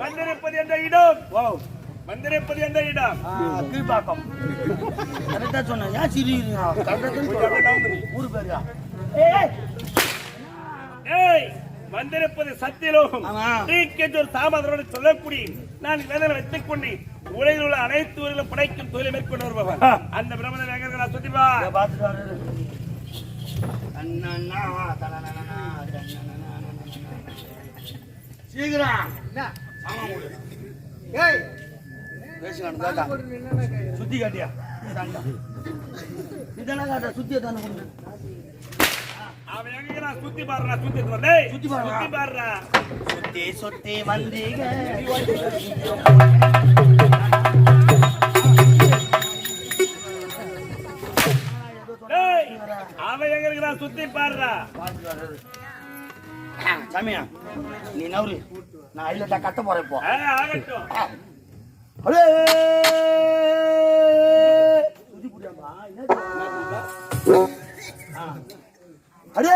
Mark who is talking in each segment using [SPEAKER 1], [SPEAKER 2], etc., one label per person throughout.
[SPEAKER 1] வந்திருப்பது என்ற இடம் வந்திருப்பது என்ற இடம்
[SPEAKER 2] கீழ்பாக்கம். கரெக்டா சொன்ன. ஏன் சிரிக்கிறீங்க? ஊரு பேருயா?
[SPEAKER 1] வந்திருப்பது சத்தியலோகம். சாமதரோடு சொல்லக்கூடிய நான் வேதனை வைத்துக் கொண்டு உலகில் உள்ள அனைத்து ஊர்களும் படைக்கும் தொழிலை மேற்கொண்டு வருபவன் அந்த பிரம்மனை வேங்கர்களா சுத்திப்பா
[SPEAKER 2] சீக்கிரம் சுத்தி காட்டியா இதெல்லாம் காட்ட சுத்திய தானே
[SPEAKER 1] அவன் எங்க சுத்தி பாடுறா சுத்தி சுத்தி பாடுறா
[SPEAKER 2] சுத்தி சுத்தி வந்தீங்க
[SPEAKER 1] அவன் எங்க இருக்கிறா சுத்தி பாடுறா
[SPEAKER 2] சாமியா நீ நவரு நான் இல்லட்டா கட்ட போறேன் இப்போ
[SPEAKER 1] ஆகட்டும்
[SPEAKER 2] அடே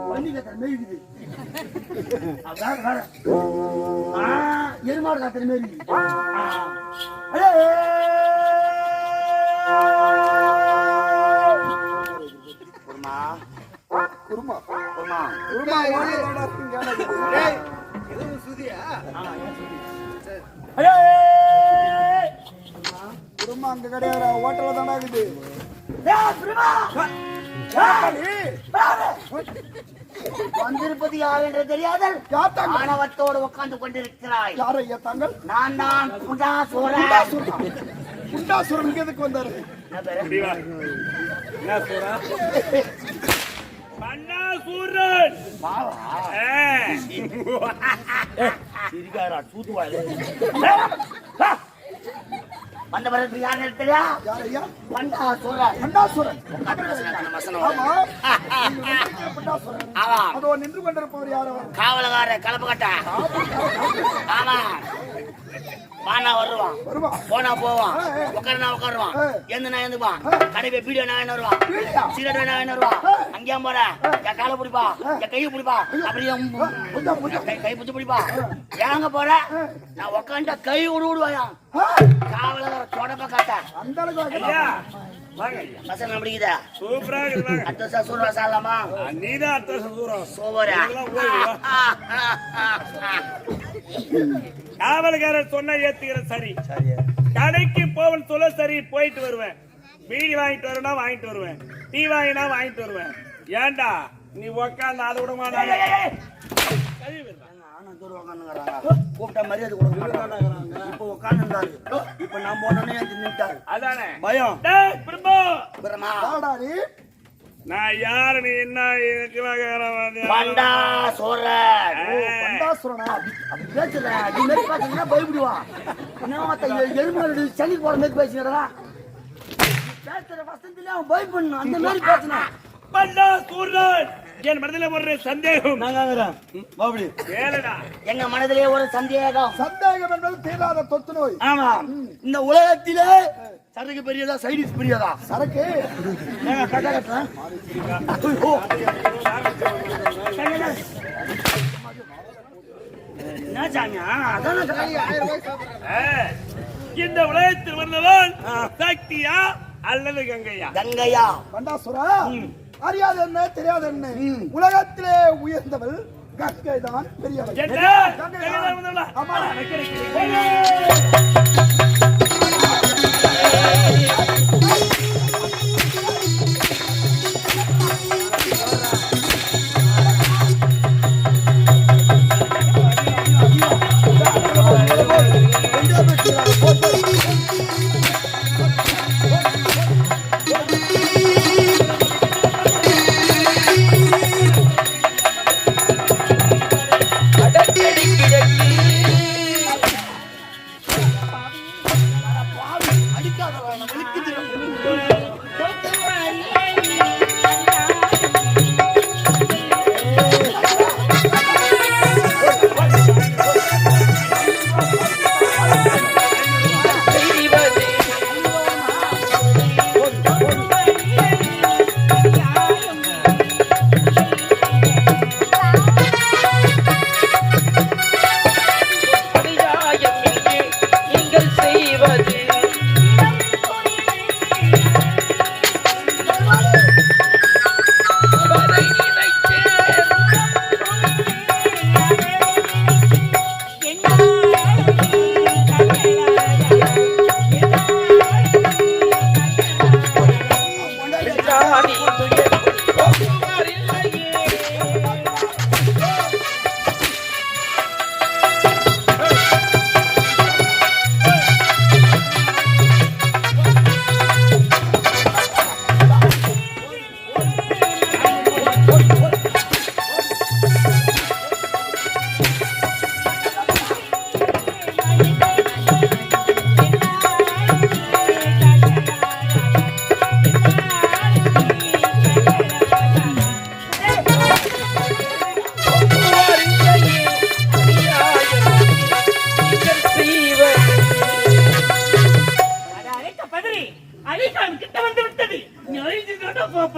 [SPEAKER 2] பண்ணி கத்தர் மேய்க்குது எருமாடு கத்தர் மேய்க்குது அடே குருமா குருமா குருமா குருமா எதுவும் சுதியா அடே குருமா அங்க கிடையாது ஹோட்டல்ல தானே இருக்குது வந்திருப்பது யார் என்று தெரியாத ஆணவத்தோடு உட்கார்ந்து கொண்டிருக்கிறாய். யார் ஐயா தாங்கள்? நான் தான் குண்டாசுரன். குண்டாசுரன் எதுக்கு வந்தாரு? வந்தவருக்கு யார் தெரியா? பண்டாசுரன். பண்டாசுரன் அதோ நின்று கொண்டிருப்பவர் யாரோ காவலகார கலப்பு கட்ட. ஆமா வானா வருவான் போனா போவான் உட்காருனா உட்காருவான் எந்தனா எழுந்துப்பான் கடைப்பை பீடியோ நான் வருவான் சிகரெட் நான் வருவான் அங்கேயும் போற என் காலை பிடிப்பா என் கையை பிடிப்பா அப்படியே கை பிடிச்சு பிடிப்பா ஏங்க போற நான் உட்காந்துட்டா கை விடுவாயா காவலகார தொடப்ப காட்ட அந்த அளவுக்கு மசன் பிடிக்குதா?
[SPEAKER 1] சூப்பரா
[SPEAKER 2] அடுத்த சூறா சாலாமா
[SPEAKER 1] நீதான் அடுத்த சூறா
[SPEAKER 2] சோவரா
[SPEAKER 1] காவல்காரர் சொன்ன ஏத்துக்கிற சரி கடைக்கு போவன் சொல்ல சரி போயிட்டு வருவேன். பீடி வாங்கிட்டு வரனா வாங்கிட்டு வருவேன். டீ வாங்கினா வாங்கிட்டு வருவேன். ஏண்டா நீ உக்காந்து அதை விட மாட்டாங்க
[SPEAKER 2] கூப்பிட்ட மரியாதை கொடுக்க இப்ப உட்காந்துருந்தாரு. இப்ப நான் போனோன்னே நின்ட்டாரு.
[SPEAKER 1] அதானே
[SPEAKER 2] பயம்.
[SPEAKER 1] நான் யாரு நீ என்ன
[SPEAKER 2] பயப்படுவா சனி போற மாதிரி பேசினா அவன் பயப்படணும். அந்த மாதிரி பேசினா
[SPEAKER 1] என் மனதிலே ஒரு சந்தேகம்.
[SPEAKER 2] எங்க மனதிலே ஒரு சந்தேகம்.
[SPEAKER 3] சந்தேகம் என்பது தீராத தொத்து நோய்.
[SPEAKER 2] ஆமா இந்த உலகத்திலே சரக்கு பெரியதா சைடிஸ் பெரியதா? சரக்கு
[SPEAKER 1] இந்த உலகத்தில் வந்தவன் சக்தியா அல்லது கங்கையா?
[SPEAKER 2] கங்கையா.
[SPEAKER 3] பண்டாசுரா அறியாத என்ன தெரியாத என்ன உலகத்திலே உயர்ந்தவள் கங்கை தான் பெரியவள்.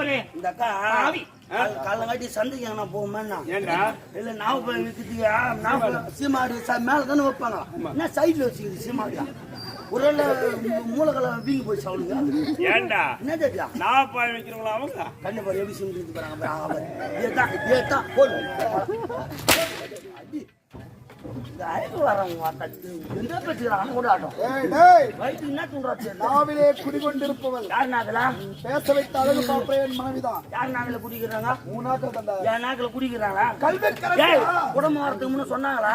[SPEAKER 1] அவரே
[SPEAKER 2] இந்த அக்கா
[SPEAKER 1] ஆவி.
[SPEAKER 2] காலங்காட்டி சந்தைக்கு எங்கன்னா போகுமா
[SPEAKER 1] ஏண்டா
[SPEAKER 2] இல்ல நாவ போய் விற்கிறதுக்கு நாவ சீமாடு மேல தானே வைப்பாங்க என்ன சைட்ல வச்சுக்குது சீமாடியா ஒரு மூலகளை வீங்கி போய் சாப்பிடுங்க
[SPEAKER 1] ஏண்டா
[SPEAKER 2] என்ன தெரியா
[SPEAKER 1] நான் பாய் வைக்கிறவங்களா அவங்க
[SPEAKER 2] கண்ணு பாரு எப்படி செஞ்சு போறாங்க ஏத்தான் போடு எந்த பேசுறாங்க கூட ஆட்டம்
[SPEAKER 3] ஏய், டேய்,
[SPEAKER 2] வயிற்று என்ன தூண்டுறாச்சு
[SPEAKER 3] நாவிலே குடிகொண்டிருப்பவள்
[SPEAKER 2] யார் நாக்கலா
[SPEAKER 3] பேச வைத்த அழகு பாப்பே என் மனைவிதான்
[SPEAKER 2] யார் நாக்கில குடிக்கிறாங்க
[SPEAKER 3] மூணாக்க தந்த
[SPEAKER 2] என் நாக்கில குடிக்கிறாங்களா
[SPEAKER 3] கல்விக்கரசி
[SPEAKER 2] ஏய் குடும்பம் வரதுக்கு முன்ன சொன்னாங்களா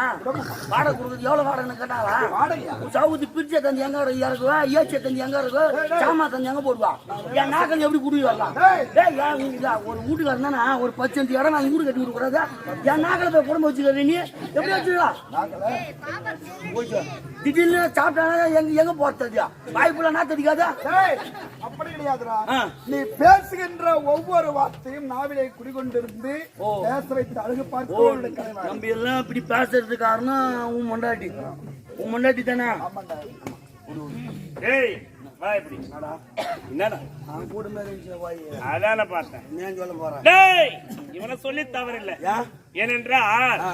[SPEAKER 2] வாடகை கொடுக்குறது எவ்வளவு வாடகைன்னு கேட்டாங்களா
[SPEAKER 3] வாடகையா?
[SPEAKER 2] சவுதி பிரிச்ச தந்தி எங்க இறக்குவா ஏச்சிய தந்தி எங்க இருக்கு சாமா தந்தி எங்க போடுவா என் நாக்கள் எப்படி குடி வரலாம் ஏய் ஏன் இல்ல ஒரு வீட்டுக்கு இருந்தா ஒரு 10 இடம் நான் வீடு கட்டி கொடுக்குறதா என் நாக்களை போய் குடும்பம் வச்சுக்கிறேன் நீ எப்படி வச்சுக்கலாம் திடீர்னு சாப்பிட்டானா எங்க போறதியா வாய்ப்புல நான் தெரியாதா
[SPEAKER 3] டேய், அப்படி கிடையாதுடா
[SPEAKER 2] ஆ.
[SPEAKER 3] நீ பேசுகின்ற ஒவ்வொரு வார்த்தையும் நாவிலே குடிகொண்டிருந்து பேச வைத்த அழகு பார்ப்பவளுடைய கலைவாணி.
[SPEAKER 2] நம்ம எல்லாம் இப்படி பேசுறது காரணம் உன் மொண்டாட்டி தானே
[SPEAKER 3] ஆமாண்டா.
[SPEAKER 1] ஏய் வா இப்படி என்னடா
[SPEAKER 2] அவன் கூட மாதிரி வாய்
[SPEAKER 1] அதான பார்த்தேன்
[SPEAKER 2] நான் சொல்ல போறேன்
[SPEAKER 1] டேய் இவனை சொல்லி தவறில்லை
[SPEAKER 2] ஏன்
[SPEAKER 1] ஏனென்றால்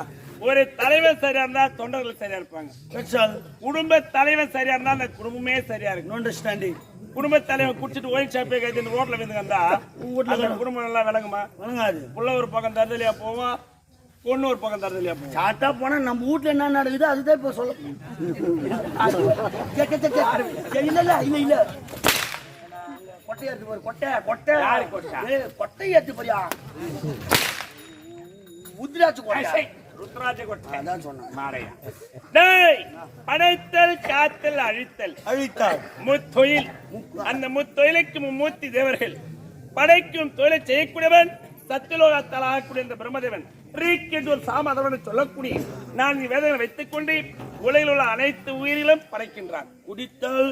[SPEAKER 1] ஒரு தலைவர் சரியா இருந்தா தொண்டர்கள் சரியா இருப்பாங்க
[SPEAKER 2] பெட்ரோல்
[SPEAKER 1] குடும்ப தலைவர் சரியா இருந்தா அந்த குடும்பமே சரியா இருக்கும்
[SPEAKER 2] அண்டர்ஸ்டாண்டிங்
[SPEAKER 1] குடும்ப தலைவர் குடிச்சிட்டு ஒயின் ஷாப்பே கைது இந்த ரோட்ல வந்து வந்தா அந்த குடும்பம் நல்லா விளங்குமா
[SPEAKER 2] வணங்காது
[SPEAKER 1] புள்ள ஒரு பக்கம் தருதலியா போவோம் பொண்ணு ஒரு பக்கம் தருதலியா போவோம்
[SPEAKER 2] சாட்டா போனா நம்ம வீட்டுல என்ன நடக்குது அதுதான் இப்ப சொல்ல இல்ல கொட்டை ஏத்து பாரு கொட்டை
[SPEAKER 1] யாரு கொட்டை?
[SPEAKER 2] கொட்டை ஏத்து பாரியா உத்ராட்சி கொட்டை
[SPEAKER 1] ருத்ராஜ கொட்டை
[SPEAKER 2] அதான் சொன்னேன்
[SPEAKER 1] மாரையா டேய் படைத்தல் காத்தல் அழித்தல்
[SPEAKER 2] அழித்தார்
[SPEAKER 1] முத்தொழில் அந்த முத்தொழிலுக்கு மும்மூர்த்தி தேவர்கள் படைக்கும் தொழிலை செய்யக்கூடியவன் சத்தியலோகத்தால் ஆகக்கூடிய இந்த பிரம்மதேவன் ரீக் என்று ஒரு சாமாதவன் சொல்லக்கூடிய நான் வேதனை வைத்துக் கொண்டு உலகில் உள்ள அனைத்து உயிரிலும் படைக்கின்றான்
[SPEAKER 2] குடித்தல்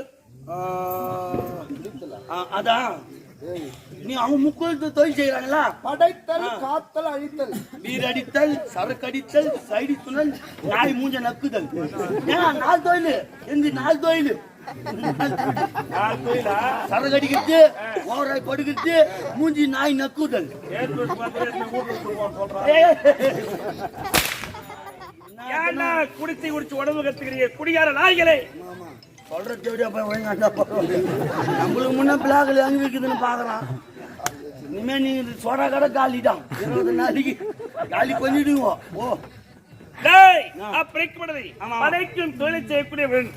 [SPEAKER 2] அதான் நீ அவங்க முக்கோள் தொழில் செய்யறாங்களா
[SPEAKER 3] படைத்தல் காத்தல் அழித்தல்
[SPEAKER 2] வீரடித்தல் சரக்கடித்தல் சைடி துணல் நாய் மூஞ்ச நக்குதல் ஏன் 4 தொழில் எங்க 4 தொழில்
[SPEAKER 1] நான் தொழிலா
[SPEAKER 2] சரக்கு அடிக்கிறது ஓவராய் படுக்கிறது மூஞ்சி நாய் நக்குதல்
[SPEAKER 1] ஏன்னா குடிச்சு குடிச்சு உடம்பு கத்துக்கிறீங்க குடிகார நாய்களே
[SPEAKER 2] சொல்றது எப்படியா போய் ஒழுங்காண்டா நம்மளுக்கு முன்ன பிளாக்ல அங்க இருக்குதுன்னு பாக்குறான் இனிமே நீ சோடா கடை காலிட்டான் 20 நாளைக்கு காலி பண்ணிடுவோம் ஓ
[SPEAKER 1] டேய் அப்படிக்கப்படுது படைக்கும் தொழிலை செய்யக்கூடியவன்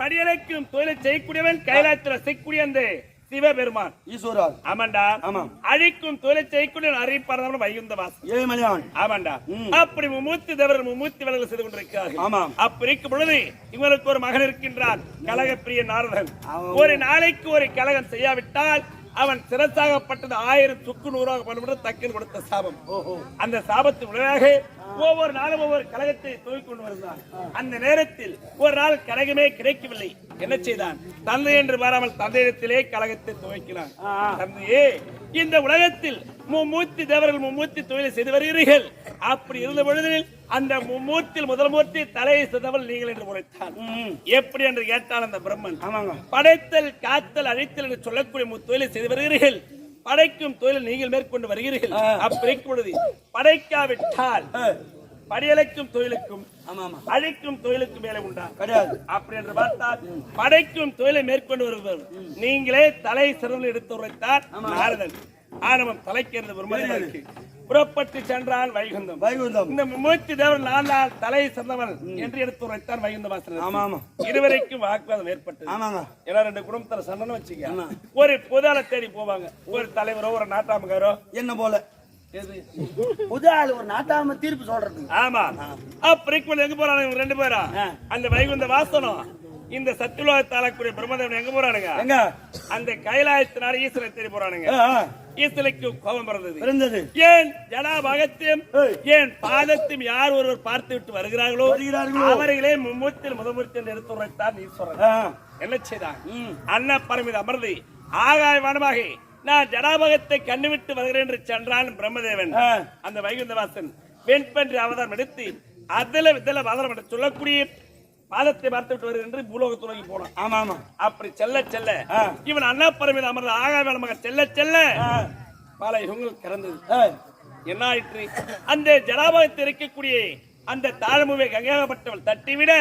[SPEAKER 1] படியலைக்கும் தொழிலை செய்யக்கூடியவன் கைலாயத்தில் செய்யக்கூடிய அந்த சிவபெருமான்
[SPEAKER 2] ஈஸ்வரா
[SPEAKER 1] ஆமாண்டா
[SPEAKER 2] ஆமா
[SPEAKER 1] அழிக்கும் தொழிலை செய்யக்கூடிய அறிவிப்பாளர் வைகுந்த வாசன்
[SPEAKER 2] ஏழுமலையான்
[SPEAKER 1] ஆமாண்டா அப்படி மும்மூர்த்தி தேவர்கள் மும்மூர்த்தி வேலைகள் செய்து கொண்டிருக்கிறார்கள்
[SPEAKER 2] ஆமா
[SPEAKER 1] அப்படி இருக்கும் பொழுது இவருக்கு ஒரு மகன் இருக்கின்றான் கலகப்பிரிய நாரதன் ஒரு நாளைக்கு ஒரு கலகம் செய்யாவிட்டால் அவன் சிறசாகப்பட்டது 1000 சுக்கு 100 பண்ணுவது தக்கன் கொடுத்த சாபம் அந்த சாபத்தின் விளைவாக ஒவ்வொரு நாளும் ஒவ்வொரு கழகத்தை தூக்கி கொண்டு வருகிறான் அந்த நேரத்தில் ஒரு நாள் கழகமே கிடைக்கவில்லை என்ன செய்தான் தந்தை என்று பாராமல் தந்தையிடத்திலே கழகத்தை துவக்கினான் தந்தையே இந்த உலகத்தில் மும்மூர்த்தி தேவர்கள் மும்மூர்த்தி தொழிலை செய்து வருகிறீர்கள் அப்படி இருந்த பொழுதில் அந்த மும்மூர்த்தியில் முதல் மூர்த்தி தலையை சிதவல் நீங்கள் என்று உரைத்தான் எப்படி என்று கேட்டால் அந்த பிரம்மன்
[SPEAKER 2] ஆமாங்க
[SPEAKER 1] படைத்தல் காத்தல் அழித்தல் என்று சொல்லக்கூடிய முத்தொழிலை செய்து வருகிறீர்கள் படைக்கும் தொழில் நீங்கள் மேற்கொண்டு வருகிறீர்கள் அப்படி பொழுது படைக்காவிட்டால் படியலைக்கும் தொழிலுக்கும் அழிக்கும் தொழிலுக்கும் மேலே உண்டா
[SPEAKER 2] கிடையாது
[SPEAKER 1] அப்படி என்று பார்த்தால் படைக்கும் தொழிலை மேற்கொண்டு வருவர் நீங்களே தலை சிறந்து எடுத்து உரைத்தார் நாரதன் ஆரம்பம் தலைக்கிறது பிரம்மதேவனுக்கு புறப்பட்டு சென்றான் வைகுந்தம் இந்த மும்மூர்த்தி தேவன் நான் தான் தலை சிறந்தவன் என்று எடுத்து உரைத்தான் வைகுந்த வாசல்
[SPEAKER 2] ஆமா ஆமா
[SPEAKER 1] இருவரைக்கும் வாக்குவாதம் ஏற்பட்டது
[SPEAKER 2] ஆமாங்க
[SPEAKER 1] ஏன்னா 2 குடும்பத்துல சண்டை வச்சுக்க ஒரு பொதால தேடி போவாங்க ஒரு தலைவரோ ஒரு நாட்டாமக்காரோ
[SPEAKER 2] என்ன போல புதால ஒரு நாட்டாம தீர்ப்பு சொல்றது
[SPEAKER 1] ஆமா அப்படி எங்க போறாங்க 2 பேரா அந்த வைகுந்த வாசனம் இந்த சத்துலோகத்தாலக்கூடிய பிரம்மதேவன் எங்க போறானுங்க
[SPEAKER 2] எங்க
[SPEAKER 1] அந்த கைலாயத்தினால ஈஸ்வரை தேடி போறானுங்க ஈஸ்வரைக்கு கோபம்
[SPEAKER 2] பிறந்தது
[SPEAKER 1] ஏன் ஜனாபாகத்தையும் ஏன் பாதத்தையும் யார் ஒருவர் பார்த்து விட்டு வருகிறார்களோ அவர்களே மும்மூர்த்தியில் முதமூர்த்தி என்று எடுத்து உரைத்தான் ஈஸ்வரன் என்ன செய்தான் அன்ன பரமித அமர்ந்து ஆகாயமானமாக நான் ஜனாபாகத்தை கண்ணுவிட்டு வருகிறேன் என்று சென்றான் பிரம்மதேவன் அந்த வைகுந்தவாசன் வெண்பன்றி அவதாரம் எடுத்து அதுல விதல அவதாரம் என்று சொல்லக்கூடிய பாதத்தை பார்த்து விட்டு வருகின்ற பூலோகத்து நோக்கி போனான்
[SPEAKER 2] ஆமா ஆமா
[SPEAKER 1] அப்படி செல்ல செல்ல இவன் அண்ணா பரமித அமர்ந்த ஆகாய மக செல்ல செல்ல பல யுகங்கள் கடந்தது. என்ன ஆயிற்று? அந்த ஜலாபகத்தில் இருக்கக்கூடிய அந்த தாழ்முவை கங்கையாகப்பட்டவள் தட்டிவிட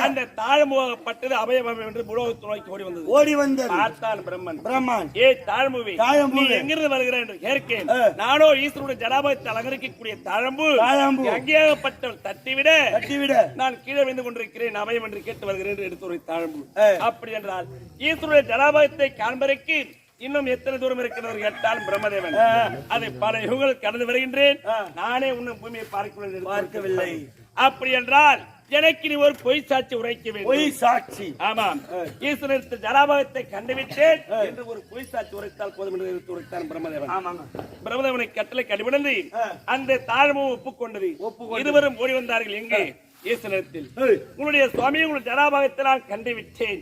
[SPEAKER 1] அந்த தாழ்முகப்பட்டது அபயம் என்று புலோகத்தை நோக்கி ஓடி வந்தது. பார்த்தான் பிரம்மன். ஏ தாழ்முவை, நீ எங்கிருந்து வருகிறாய் என்று கேட்கேன். நானோ ஈஸ்வருடைய ஜலாபகத்தை அலங்கரிக்கக்கூடிய தாழம்பு கங்கையாகப்பட்டவள் தட்டிவிட நான் கீழே வந்து கொண்டிருக்கிறேன், அபயம் என்று கேட்டு வருகிறேன் என்று எடுத்து ஒரு தாழம்பு. அப்படி என்றால் ஈஸ்வருடைய ஜலாபகத்தை காண்பதற்கு இன்னும் எத்தனை தூரம் இருக்கிறது கேட்டால் பிரம்மதேவன், அதை பல யுகங்கள் கடந்து வருகின்றேன், நானே உன்னும் பூமியை பார்க்கவில்லை. அப்படி என்றால் எனக்கு நீ ஒரு பொய் சாட்சி உரைக்க வேண்டும். பொய் சாட்சி? ஆமாம். ஈஸ்வரத்தில் ஜலாபகத்தை கண்டுவிட்டேன் என்று ஒரு பொய் சாட்சி உரைத்தால் போதும் என்று எடுத்து உரைத்தான் பிரம்மதேவன். பிரம்மதேவனை கட்டளை கடிவிடந்து அந்த தாழ்மும் ஒப்புக்கொண்டது. இருவரும் ஓடி வந்தார்கள். எங்கே? ஈஸ்வரத்தில். உங்களுடைய சுவாமி உங்களுடைய ஜலாபாகத்தை நான் கண்டுவிட்டேன்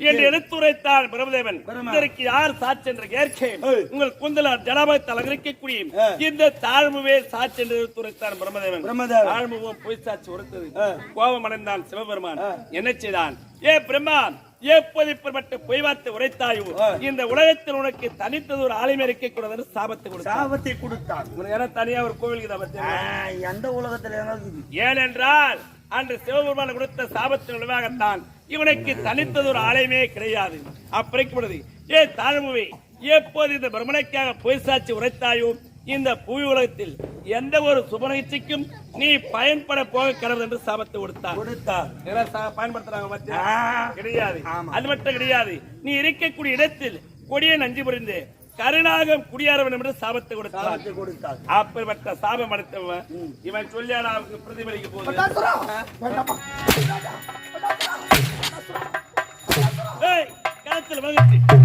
[SPEAKER 1] என்று எடுத்துரைத்தான் பிரம்மதேவன். இதற்கு யார் சாட்சி என்று கேட்கேன். உங்கள் குந்தல ஜலாபாகத்தை அலங்கரிக்கக்கூடிய இந்த தாழ்முவே சாட்சி என்று எடுத்துரைத்தான் பிரம்மதேவன். தாழ்முகம் பொய் சாட்சி உரைத்தது. கோபம் அடைந்தான் சிவபெருமான். என்ன செய்தான்? ஏ பிரம்மா, எப்போது இப்படிப்பட்ட பொய் வார்த்தை உரைத்தாயோ இந்த உலகத்தில் உனக்கு தனித்தது ஒரு ஆலயம் இருக்க கூடாது சாபத்தை கொடுத்தான். தனியா ஒரு கோவில் எந்த உலகத்தில்? ஏனென்றால் அன்று சிவபெருமான் கொடுத்த சாபத்தின் விளைவாகத்தான் இவனுக்கு தனித்தது ஒரு ஆலயமே கிடையாது. அப்படி ஏ தாழ்முவை, எப்போது இந்த பிரம்மனுக்காக பொய் சாட்சி உரைத்தாயோ இந்த புவி உலகத்தில் எந்த ஒரு சுபநிகழ்ச்சிக்கும் நீ பயன்பட போக கடவுள் என்று சாபத்தை கொடுத்தார். பயன்படுத்துறாங்க கிடையாது. அது மட்டும் கிடையாது, நீ இருக்கக்கூடிய இடத்தில் கொடிய நஞ்சு புரிந்து கருணாகம் குடியார வேண்டும் என்று சாபத்தை கொடுத்தார். அப்படிப்பட்ட சாபம் அடைத்தவன் இவன் சொல்லியான அவருக்கு பிரதிபலிக்க போகுது. கணத்தில் வகுத்து